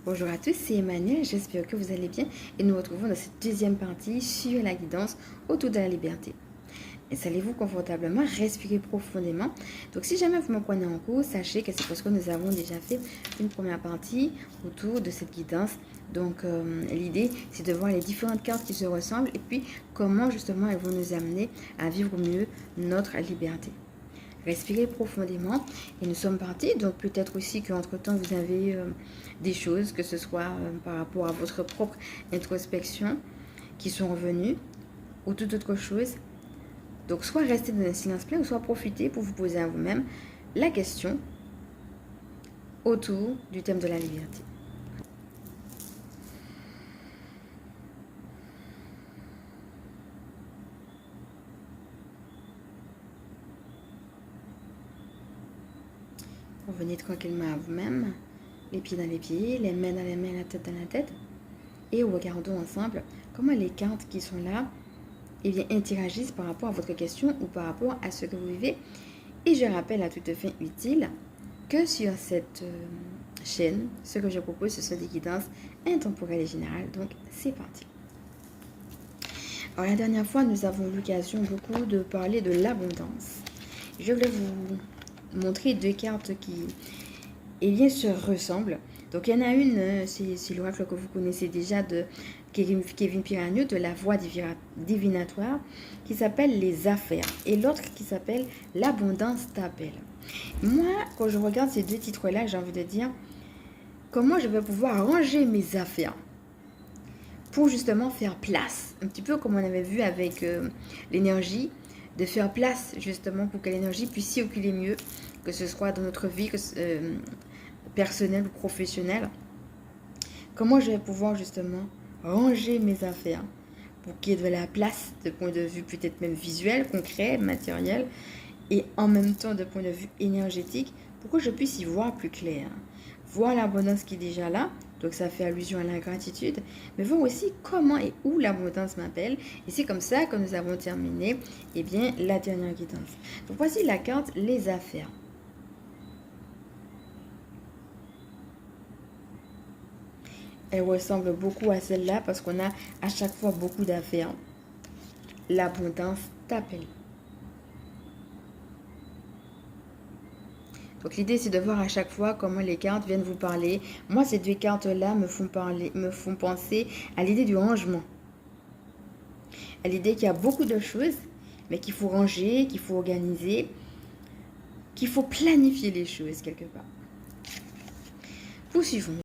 Bonjour à tous, c'est Emmanuel, j'espère que vous allez bien et nous retrouvons dans cette deuxième partie sur la guidance autour de la liberté. Installez-vous confortablement, respirez profondément. Donc si jamais vous me prenez en cours, sachez que c'est parce que nous avons déjà fait une première partie autour de cette guidance. Donc l'idée c'est de voir les différentes cartes qui se ressemblent et puis comment justement elles vont nous amener à vivre mieux notre liberté. Respirez profondément et nous sommes partis. Donc peut-être aussi qu'entre-temps vous avez des choses, que ce soit par rapport à votre propre introspection qui sont revenues ou toute autre chose. Donc soit restez dans un silence plein ou soit profitez pour vous poser à vous-même la question autour du thème de la liberté. Revenez tranquillement à vous-même, les pieds dans les pieds, les mains dans les mains, la tête dans la tête. Et regardons ensemble comment les cartes qui sont là interagissent par rapport à votre question ou par rapport à ce que vous vivez. Et je rappelle à toute fin utile que sur cette chaîne, ce que je propose, ce sont des guidances intemporelles et générales. Donc, c'est parti. Alors, la dernière fois, nous avons eu l'occasion beaucoup de parler de l'abondance. Je voulais vous montrer deux cartes qui se ressemblent. Donc, il y en a une, c'est l'oracle que vous connaissez déjà de Kevin Piranio, de la voie divinatoire, qui s'appelle les affaires. Et l'autre qui s'appelle l'abondance t'appelle. Moi, quand je regarde ces deux titres-là, j'ai envie de dire comment je vais pouvoir ranger mes affaires pour justement faire place. Un petit peu comme on avait vu avec l'énergie, de faire place justement pour que l'énergie puisse circuler mieux, que ce soit dans notre vie personnelle ou professionnelle. Comment je vais pouvoir justement ranger mes affaires pour qu'il y ait de la place de point de vue peut-être même visuel, concret, matériel, et en même temps de point de vue énergétique, pour que je puisse y voir plus clair. Voir l'abondance qui est déjà là, donc ça fait allusion à la gratitude, mais voir aussi comment et où l'abondance m'appelle. Et c'est comme ça que nous avons terminé la dernière guidance. Donc voici la carte les affaires. Elle ressemble beaucoup à celle-là parce qu'on a à chaque fois beaucoup d'affaires. L'abondance t'appelle. Donc l'idée c'est de voir à chaque fois comment les cartes viennent vous parler. Moi ces deux cartes-là me font penser à l'idée du rangement. À l'idée qu'il y a beaucoup de choses, mais qu'il faut ranger, qu'il faut organiser, qu'il faut planifier les choses quelque part. Poursuivons.